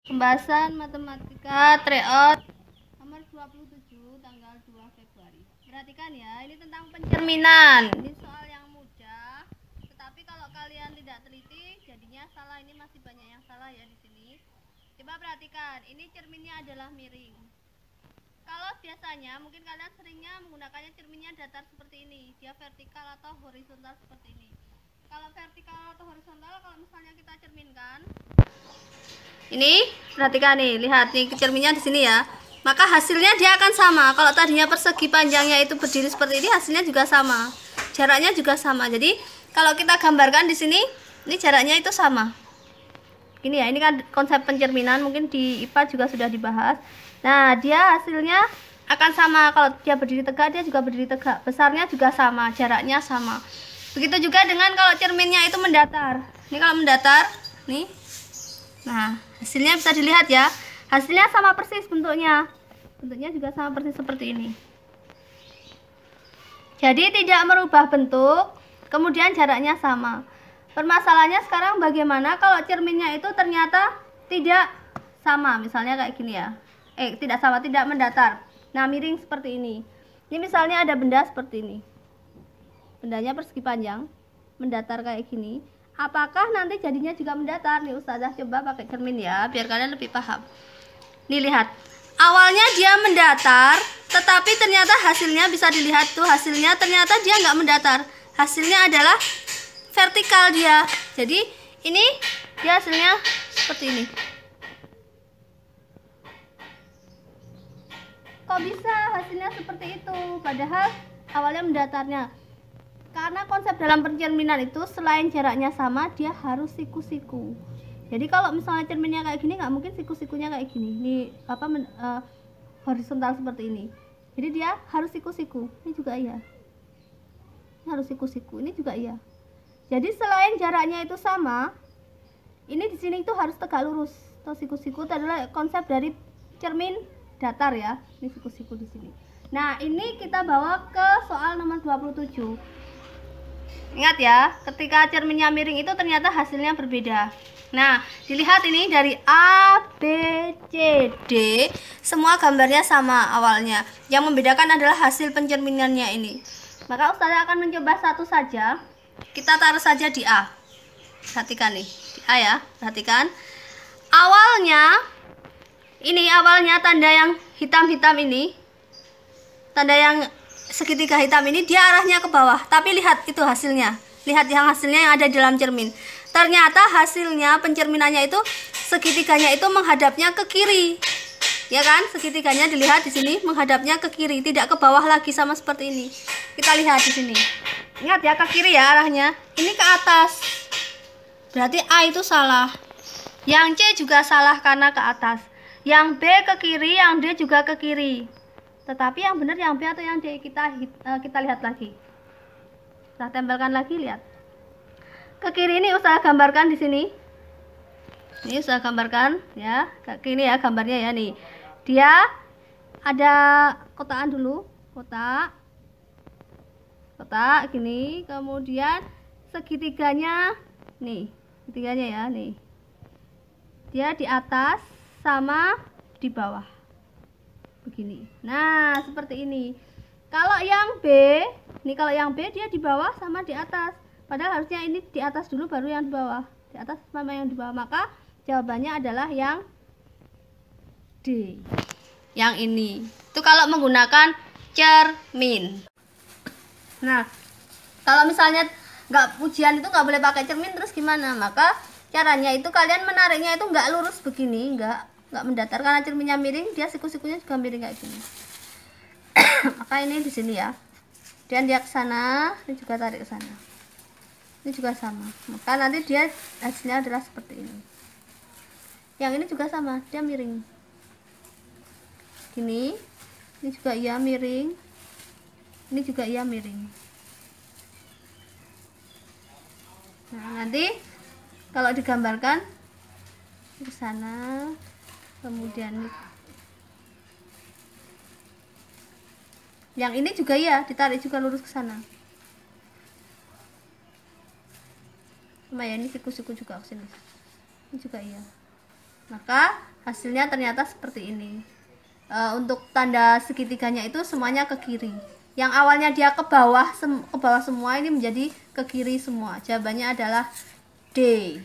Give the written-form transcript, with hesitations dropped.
Pembahasan matematika tryout nomor 27 tanggal 2 Februari. Perhatikan ya, ini tentang pencerminan. Ini soal yang mudah, tetapi kalau kalian tidak teliti jadinya salah. Ini masih banyak yang salah ya di sini. Coba perhatikan, ini cerminnya adalah miring. Kalau biasanya mungkin kalian seringnya menggunakannya cerminnya datar seperti ini, dia vertikal atau horizontal seperti ini. Kalau vertikal atau horizontal, kalau misalnya kita cerminkan ini, perhatikan nih, lihat nih cerminnya di sini ya. Maka hasilnya dia akan sama. Kalau tadinya persegi panjangnya itu berdiri seperti ini, hasilnya juga sama. Jaraknya juga sama. Jadi kalau kita gambarkan di sini, ini jaraknya itu sama. Ini ya, ini kan konsep pencerminan, mungkin di IPA juga sudah dibahas. Nah, dia hasilnya akan sama. Kalau dia berdiri tegak, dia juga berdiri tegak. Besarnya juga sama, jaraknya sama. Begitu juga dengan kalau cerminnya itu mendatar. Ini kalau mendatar, nih. Nah, hasilnya bisa dilihat ya. Hasilnya sama persis bentuknya. Bentuknya juga sama persis seperti ini. Jadi tidak merubah bentuk, kemudian jaraknya sama. Permasalahannya sekarang bagaimana kalau cerminnya itu ternyata tidak sama. Misalnya kayak gini ya. Tidak sama, tidak mendatar. Nah, miring seperti ini. Ini misalnya ada benda seperti ini. Bendanya persegi panjang, mendatar kayak gini. Apakah nanti jadinya juga mendatar? Nih Ustazah coba pakai cermin ya, biar kalian lebih paham. Nih lihat, awalnya dia mendatar, tetapi ternyata hasilnya bisa dilihat tuh, hasilnya ternyata dia nggak mendatar. Hasilnya adalah vertikal dia. Jadi ini dia hasilnya seperti ini. Kok bisa hasilnya seperti itu? Padahal awalnya mendatarnya. Karena konsep dalam pencerminan itu selain jaraknya sama, dia harus siku-siku. Jadi kalau misalnya cerminnya kayak gini, nggak mungkin siku-sikunya kayak gini. Ini apa horizontal seperti ini. Jadi dia harus siku-siku. Ini juga iya. Ini harus siku-siku. Ini juga iya. Jadi selain jaraknya itu sama, ini di sini itu harus tegak lurus. Atau siku-siku itu adalah konsep dari cermin datar ya. Ini siku-siku di sini. Nah, ini kita bawa ke soal nomor 27. Ingat ya, ketika cerminnya miring itu ternyata hasilnya berbeda. Nah, dilihat ini dari A, B, C, D, semua gambarnya sama awalnya. Yang membedakan adalah hasil pencerminannya ini. Maka Ustazah akan mencoba satu saja. Kita taruh saja di A. Perhatikan nih, di A ya, perhatikan. Awalnya tanda yang hitam-hitam ini, tanda yang segitiga hitam ini dia arahnya ke bawah, tapi lihat itu hasilnya. Lihat yang hasilnya yang ada di dalam cermin. Ternyata hasilnya pencerminannya itu segitiganya itu menghadapnya ke kiri. Ya kan? Segitiganya dilihat di sini menghadapnya ke kiri, tidak ke bawah lagi sama seperti ini. Kita lihat di sini. Ingat ya, ke kiri ya arahnya. Ini ke atas. Berarti A itu salah. Yang C juga salah karena ke atas. Yang B ke kiri, yang D juga ke kiri. Tetapi yang benar yang B atau yang D, kita lihat lagi. Kita tempelkan lagi, lihat. Ke kiri ini Ustazah gambarkan di sini. Ini Ustazah gambarkan ya. Ke kiri ya gambarnya ya nih. Dia ada kotakan dulu, kotak gini, kemudian segitiganya nih, segitiganya ya nih. Dia di atas sama di bawah. Begini. Nah, seperti ini. Kalau yang B, kalau yang B dia di bawah sama di atas. Padahal harusnya ini di atas dulu baru yang di bawah. Di atas sama yang di bawah. Maka jawabannya adalah yang D. Yang ini. Itu kalau menggunakan cermin. Nah, kalau misalnya ujian itu nggak boleh pakai cermin, terus gimana? Maka caranya itu kalian menariknya itu nggak lurus begini, nggak mendatar, karena cerminnya miring, dia siku-sikunya juga miring kayak gini. Maka ini di sini ya, dan dia ke sana, ini juga tarik ke sana, ini juga sama. Maka nanti dia hasilnya adalah seperti ini. Yang ini juga sama, dia miring gini. Ini juga iya miring, ini juga iya miring. Nah, nanti kalau digambarkan ke sana, kemudian yang ini juga ya, ditarik juga lurus ke sana. Sama ya, ini siku-siku juga ke sini. Ini juga iya. Maka hasilnya ternyata seperti ini. Untuk tanda segitiganya itu semuanya ke kiri. Yang awalnya dia ke bawah semua ini menjadi ke kiri semua. Jawabannya adalah D.